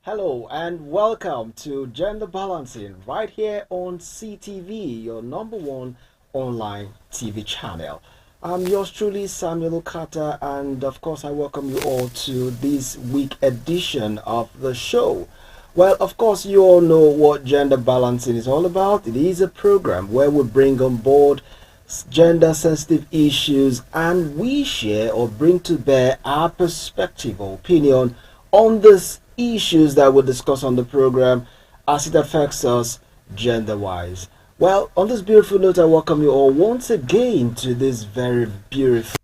Hello and welcome to Gender Balancing right here on CTV, your number one online TV channel. I'm yours truly, Samuel Okata, and of course, I welcome you all to this week edition of the show. Well, of course, you all know what Gender Balancing is all about. It is a program where we bring on board gender sensitive issues and we share or bring to bear our perspective or opinion on these issues that we'll discuss on the program as it affects us gender wise. Well, on this beautiful note, I welcome you all once again to this very beautiful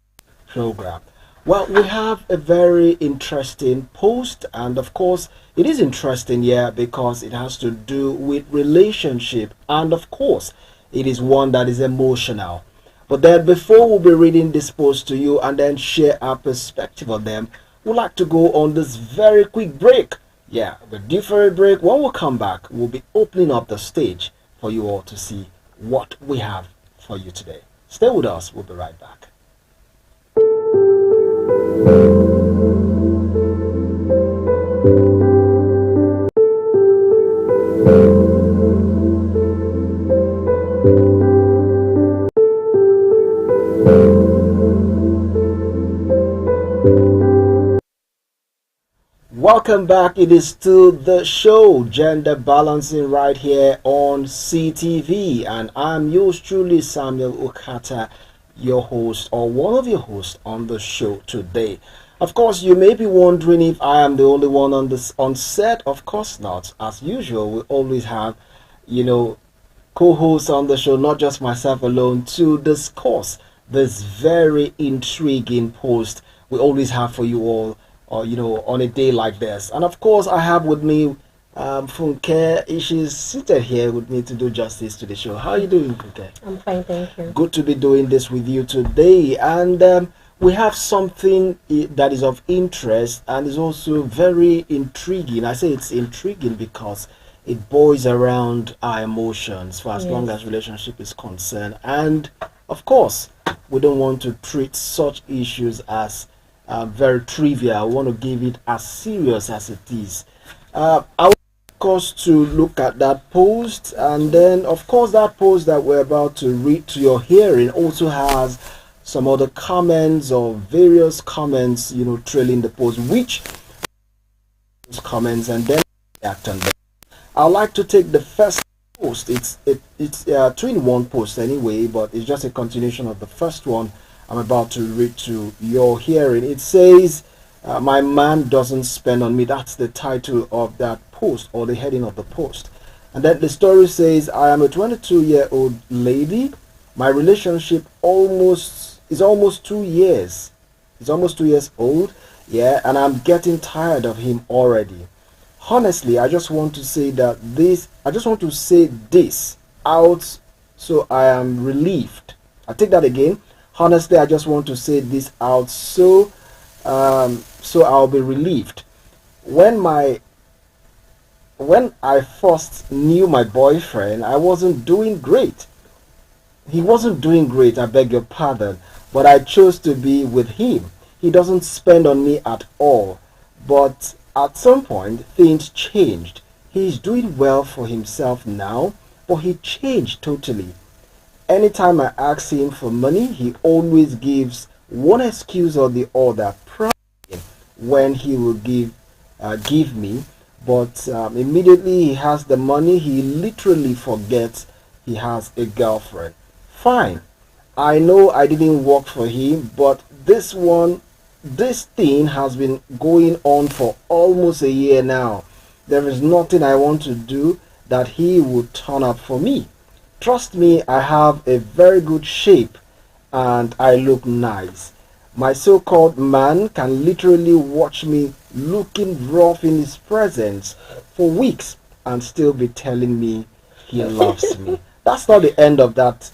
program. Well, we have a very interesting post, and of course, it is interesting here because it has to do with relationship, and of course, it is one that is emotional. But then, before we'll be reading this post to you and then share our perspective on them, we'd like to go on this very quick break. Yeah, we're due for a break. When we come back, we'll be opening up the stage for you all to see what we have for you today. Stay with us. We'll be right back. Welcome back. It is still the show Gender Balancing right here on CTV, and I'm yours truly, Samuel Okata, your host or one of your hosts on the show today. Of course, you may be wondering if I am the only one on set. Of course not. As usual, we always have, co-hosts on the show, not just myself alone, to discuss this very intriguing post we always have for you all, or on a day like this. And of course, I have with me Funke. She's seated here with me to do justice to the show. How are you doing, Funke? I'm fine, thank you. Good to be doing this with you today. And we have something that is of interest and is also very intriguing. I say it's intriguing because it boils around our emotions for as long as relationship is concerned. And of course, we don't want to treat such issues as very trivial. I want to give it as serious as it is. I want, of course, to look at that post, and then, of course, that post that we're about to read to your hearing also has some other comments or various comments, trailing the post, which comments, and then react on them. I'd like to take the first post. It's two in one post anyway, but it's just a continuation of the first one I'm about to read to your hearing. It says, my man doesn't spend on me. That's the title of that post, or the heading of the post. And then the story says, I am a 22-year-old lady. My relationship is almost 2 years. It's almost 2 years old. Yeah, and I'm getting tired of him already. Honestly, I just want to say this out, so I am relieved. I take that again. Honestly, I just want to say this out, so I'll be relieved. When I first knew my boyfriend, I wasn't doing great. He wasn't doing great, I beg your pardon, but I chose to be with him. He doesn't spend on me at all, but at some point things changed. He's doing well for himself now, but he changed totally. Anytime I ask him for money, he always gives one excuse or the other when he will give me, but immediately he has the money, he literally forgets he has a girlfriend. Fine, I know I didn't work for him, but this thing has been going on for almost a year now. There is nothing I want to do that he would turn up for me. Trust me, I have a very good shape and I look nice. My so-called man can literally watch me looking rough in his presence for weeks and still be telling me he loves me. That's not the end of that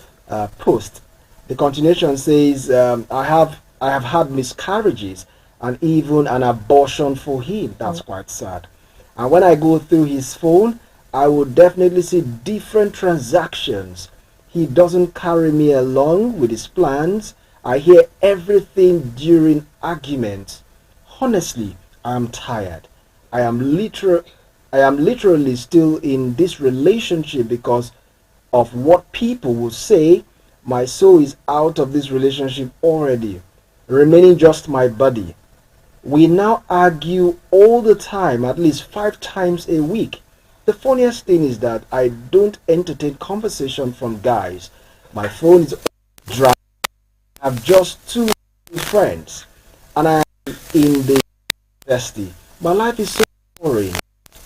post. The continuation says, I have had miscarriages and even an abortion for him. That's quite sad. And when I go through his phone, I would definitely see different transactions. He doesn't carry me along with his plans. I hear everything during arguments. Honestly, I am tired. I am literal I am literally still in this relationship because of what people will say. My soul is out of this relationship already, remaining just my body. We now argue all the time, at least 5 times a week. The funniest thing is that I don't entertain conversation from guys. My phone is dry. I have just 2 friends, and I am in the university. My life is so boring.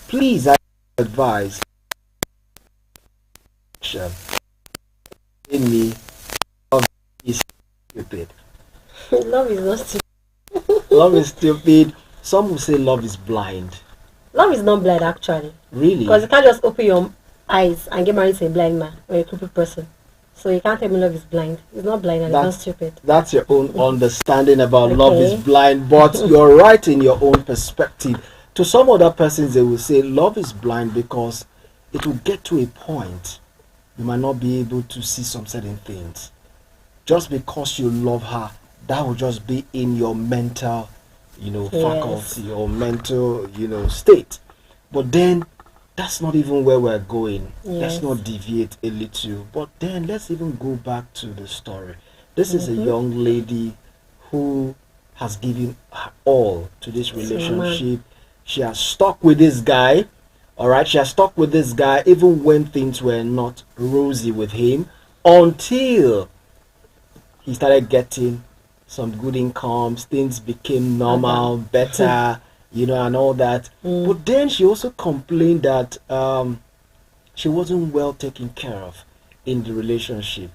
Please, I advise in me. Love is stupid. Love is not stupid. Love is stupid. Some will say love is blind. Love is not blind actually. Really? Because you can't just open your eyes and get married to a blind man or a crippled person. So you can't tell me love is blind. It's not blind and it's not stupid. That's your own understanding about love is blind, but you're right in your own perspective. To some other persons, they will say love is blind because it will get to a point you might not be able to see some certain things. Just because you love her, that will just be in your mental, faculty or mental, state. But then that's not even where we're going. Let's not deviate a little. But then let's even go back to the story. This is a young lady who has given her all to this relationship. She has stuck with this guy. All right, she has stuck with this guy even when things were not rosy with him, until he started getting some good incomes. Things became normal, better, and all that. But then she also complained that she wasn't well taken care of in the relationship.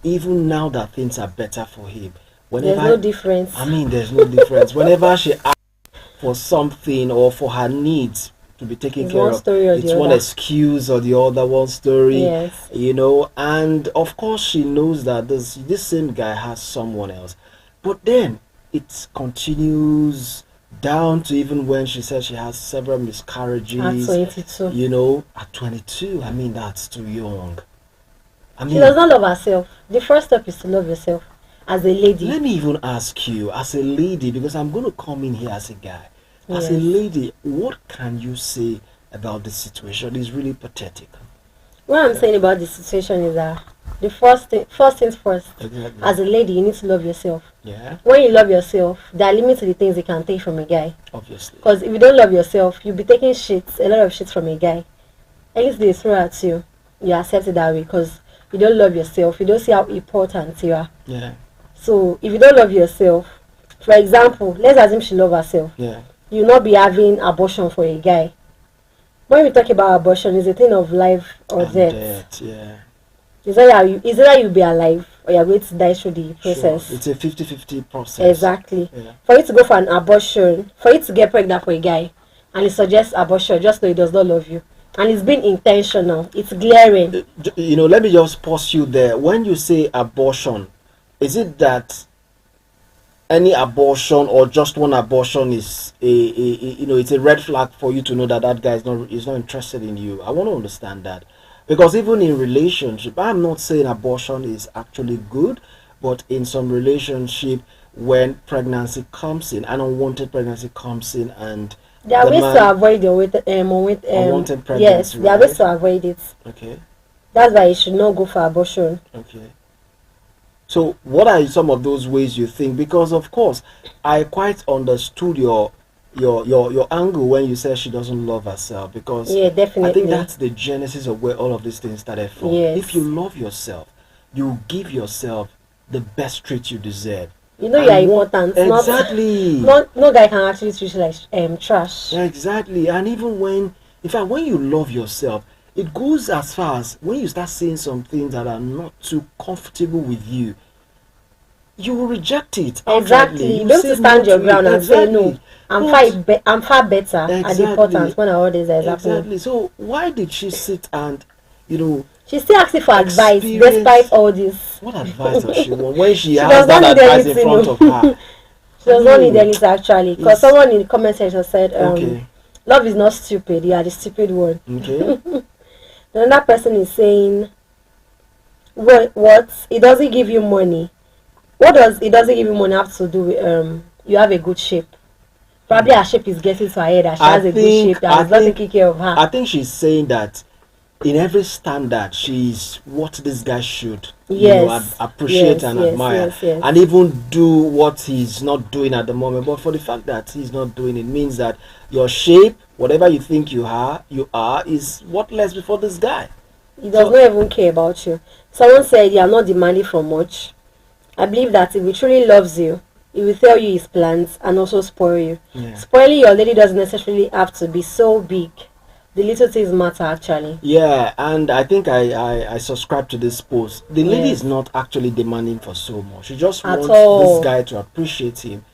Even now that things are better for him, there's no difference. I mean, there's no difference. Whenever she asks for something or for her needs to be taken care of, it's one excuse or the other, one story. And of course she knows that this same guy has someone else. But then it continues down to even when she says she has several miscarriages. At 22. At 22. I mean, that's too young. She does not love herself. The first step is to love yourself as a lady. Let me even ask you, as a lady, because I'm going to come in here as a guy. As a lady, what can you say about the situation? It's really pathetic. What I'm saying about the situation is that the first things first. Exactly. As a lady, you need to love yourself. Yeah. When you love yourself, there are limits to the things you can take from a guy. Obviously. Because if you don't love yourself, you'll be taking a lot of shit from a guy. At least they throw at you. You accept it that way because you don't love yourself. You don't see how important you are. Yeah. So if you don't love yourself, for example, let's assume she loves herself. Yeah. You'll not be having abortion for a guy. When we talk about abortion, it's a thing of life or death. Yeah. It's either you'll be alive or you're going to die through the process. Sure. It's a 50-50 process. Exactly. Yeah. For you to go for an abortion, for you to get pregnant for a guy, and he suggests abortion, just know he does not love you. And it's been intentional. It's glaring. Let me just pause you there. When you say abortion, is it that any abortion or just one abortion is it's a red flag for you to know that guy is not interested in you? I want to understand that, because even in relationship, I'm not saying abortion is actually good, but in some relationship, when pregnancy comes in, an unwanted pregnancy comes in, and there are ways to avoid unwanted pregnancy. Yes, there are ways to avoid it. Okay. That's why you should not go for abortion. Okay. So what are some of those ways you think? Because of course, I quite understood your angle when you said she doesn't love herself, because definitely. I think that's the genesis of where all of these things started from. Yes. If you love yourself, you give yourself the best treat you deserve. You know And you are what- important. Exactly. No guy can actually treat you like trash. Exactly. And even when, in fact, when you love yourself, it goes as far as when you start saying some things that are not too comfortable with you, you will reject it. outrightly. Exactly. You will don't say stand no your to ground it. and say no. But- I'm far better at the Exactly. importance when all this is happening. Exactly. So why did she sit and, you know, She's still asking for advice Experience- despite all this. what advice does she want when she She has does not that need advice in anything, front no. of her? She does not need No. anything actually. Because It's- someone in the comment section said, Okay. love is not stupid, you are the stupid one. Okay. Another person is saying, what? It doesn't give you money. What does it doesn't give you money have to do with you have a good shape? Probably her shape is getting to her head that she has a good shape that is not taking care of her. I think she's saying that in every standard, she's what this guy should Yes. appreciate Yes, and yes, admire, yes, yes. and even do what he's not doing at the moment. But for the fact that he's not doing it means that your shape, whatever you think you are, is worthless before this guy. He does not even care about you. Someone said you are not demanding for much. I believe that if he truly loves you, he will tell you his plans and also spoil you. Yeah. Spoiling your lady doesn't necessarily have to be so big. The little things matter actually. Yeah, and I think I subscribe to this post. The lady Yes. is not actually demanding for so much. She just At wants all. this guy to appreciate him.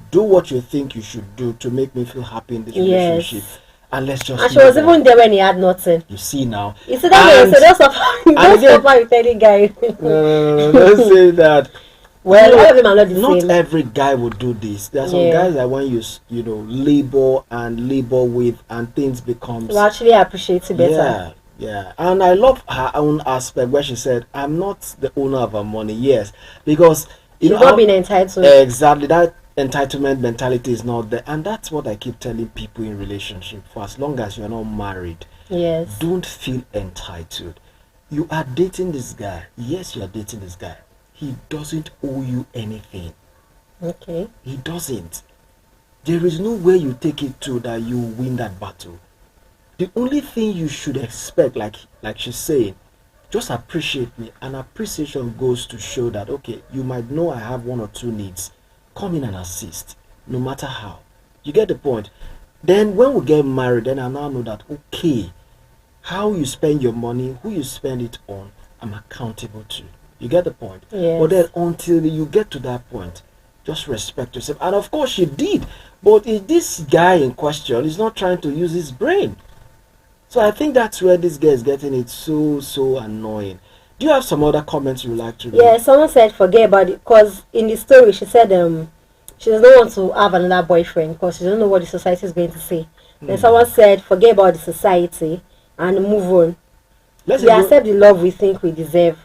Do what you think you should do to make me feel happy in this Yes. relationship. And let's just And she move was on. even there when he had nothing. You see now. You see that And- way, so don't suffer, don't again- suffer with any guy. No, let's say that. Well, You know, all of them are not the not same. every guy would do this. There are some Yeah. guys that when you labor and labor with, and things becomes To actually appreciate it better. yeah, yeah. And I love her own aspect where she said, "I'm not the owner of her money." Yes, because you She's know not being entitled. exactly that entitlement mentality is not there, and that's what I keep telling people in relationship. For as long as you're not married, Yes. don't feel entitled. You are dating this guy. Yes, you are dating this guy. He doesn't owe you anything. Okay. He doesn't. There is no way you take it to that you win that battle. The only thing you should expect, like she's saying, just appreciate me. And appreciation goes to show that, okay, you might know I have one or two needs. Come in and assist, no matter how. You get the point? Then when we get married, then I now know that, okay, how you spend your money, who you spend it on, I'm accountable to. You get the point? Yes. But then until you get to that point, just respect yourself. And of course she did. But this guy in question is not trying to use his brain. So I think that's where this guy is getting it so annoying. Do you have some other comments you would like to read? Yeah, someone said forget about it because in the story she said she does not want to have another boyfriend because she doesn't know what the society is going to say. Then someone said forget about the society and move on. Let's We even, accept the love we think we deserve.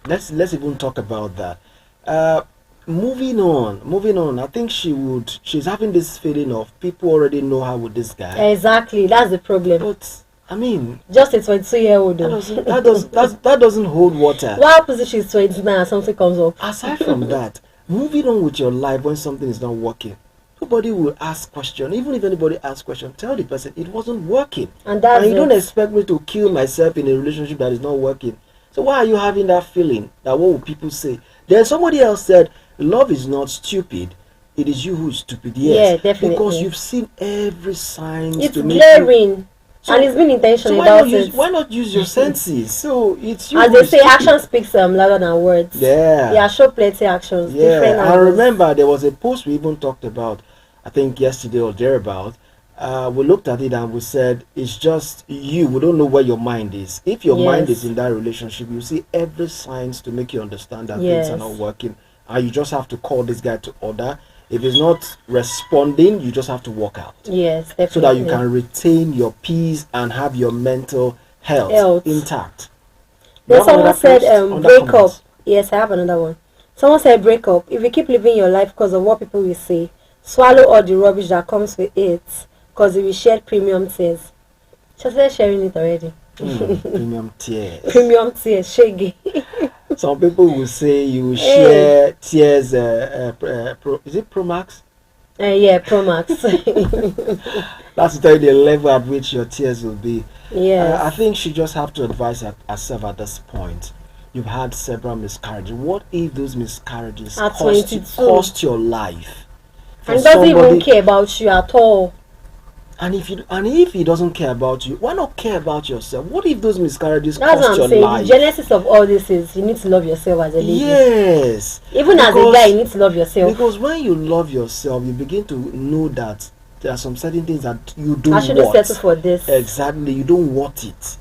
let's even talk about that. Moving on. I think she's having this feeling of people already know her with this guy. Exactly, that's the problem. But I mean, Just a 22-year-old. that doesn't hold water. What happens if she's 29 and something comes up? Aside from that, moving on with your life when something is not working, nobody will ask question. Even if anybody asks question, tell the person it wasn't working. And that's And you don't it. expect me to kill myself in a relationship that is not working. So why are you having that feeling that what will people say? Then somebody else said, love is not stupid. It is you who is stupid. Yes. Yeah, definitely. Because you've seen every sign It's to make you. glaring. And it's been intentional So about it. why not use your senses? So it's you. As who they is say, stupid. action speaks louder than words. Yeah. Yeah, show plenty actions. Different Yeah, I angles. remember there was a post we even talked about, I think yesterday or thereabout. We looked at it and we said, it's just you. We don't know where your mind is. If your mind Yes. is in that relationship, you see every signs to make you understand that Yes. things are not working. And you just have to call this guy to order. If he's not responding, you just have to walk out. Yes, definitely. So that you can retain your peace and have your mental health intact. Then You have someone another said, post? Under break up. comments? Yes, I have another one. Someone said, break up. If you keep living your life because of what people will say, swallow all the rubbish that comes with it because you will share premium tears. She started sharing it already. Premium tears. Premium tears, shaggy. Some people will say you share tears. Is it Pro Max? Yeah, Pro Max. That's to tell you the level at which your tears will be. Yes. I think she just have to advise herself at this point you've had several miscarriages. What if those miscarriages At cost 22. cost your life? For And doesn't even somebody, care about you at all. and if he doesn't care about you, why not care about yourself? What if those miscarriages That's cost what your I'm saying. life? The genesis of all this is you need to love yourself as a lady. Yes. Even as a Because- guy, you need to love yourself. Because when you love yourself, you begin to know that there are some certain things that you don't I shouldn't want. settle for this. Exactly, you don't want it.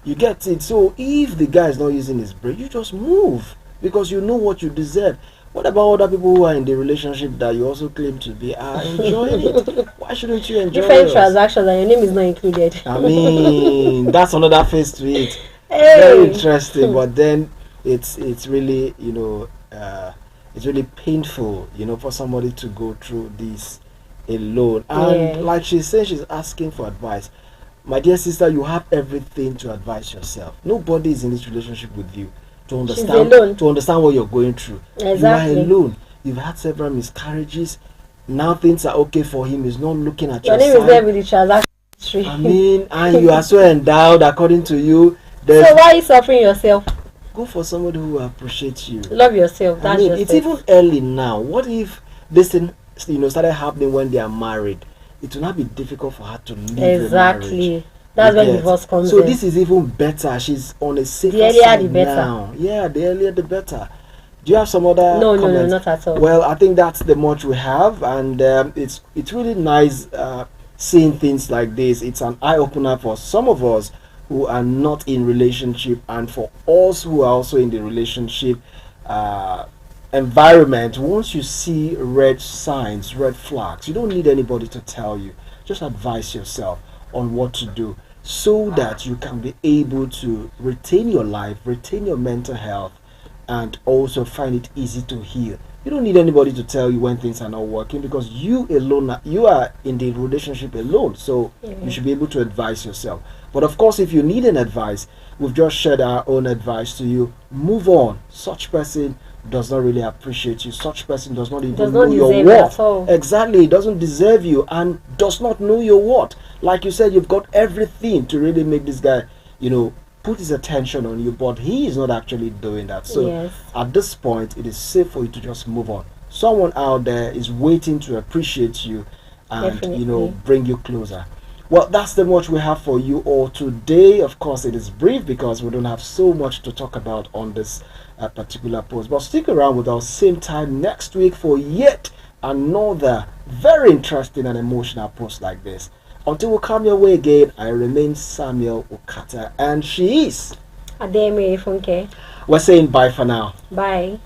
You get it. So if the guy is not using his brain, you just move because you know what you deserve. What about other people who are in the relationship that you also claim to be are enjoying it? Why shouldn't you enjoy Different yours? transactions and your name is not included. I mean, that's another face to it. Hey. Very interesting, but then it's really it's really painful, for somebody to go through this alone. And Yeah. like she said, she's asking for advice. My dear sister, you have everything to advise yourself. Nobody is in this relationship with you to understand alone. what you're going through. Exactly. You are alone. You've had several miscarriages. Now things are okay for him. He's not looking at Your your name is there side. with the transaction history. I mean, and you are so endowed according to you. There's So why are you suffering yourself? go for somebody who appreciates you. Love yourself. I That's mean, just it's it. even early now. What if this thing, started happening when they are married? It will not be difficult for her to leave the marriage. Exactly. That's You when get? divorce comes So in. this is even better. She's on a safer The earlier side the better. now. Yeah, the earlier the better. Do you have some other No, comments? not at all. Well, I think that's the much we have, and it's really nice seeing things like this. It's an eye opener for some of us who are not in relationship, and for us who are also in the relationship environment. Once you see red signs, red flags, you don't need anybody to tell you. Just advise yourself on what to do so that you can be able to retain your life, retain your mental health, and also find it easy to heal. You don't need anybody to tell you when things are not working because you alone, you are in the relationship alone. So you should be able to advise yourself. But of course, if you need an advice, we've just shared our own advice to you. Move on. Such person does not really appreciate you. Such person does not even Does know not your deserve you worth. at all. Exactly, doesn't deserve you and does not know your worth. Like you said, you've got everything to really make this guy, put his attention on you, but he is not actually doing that. So Yes. at this point, it is safe for you to just move on. Someone out there is waiting to appreciate you and Definitely. bring you closer. Well, that's the much we have for you all today. Of course, it is brief because we don't have so much to talk about on this particular post. But stick around with us same time next week for yet another very interesting and emotional post like this. Until we come your way again, I remain Samuel Okata, and she is. Ademe Funke. We're saying bye for now. Bye.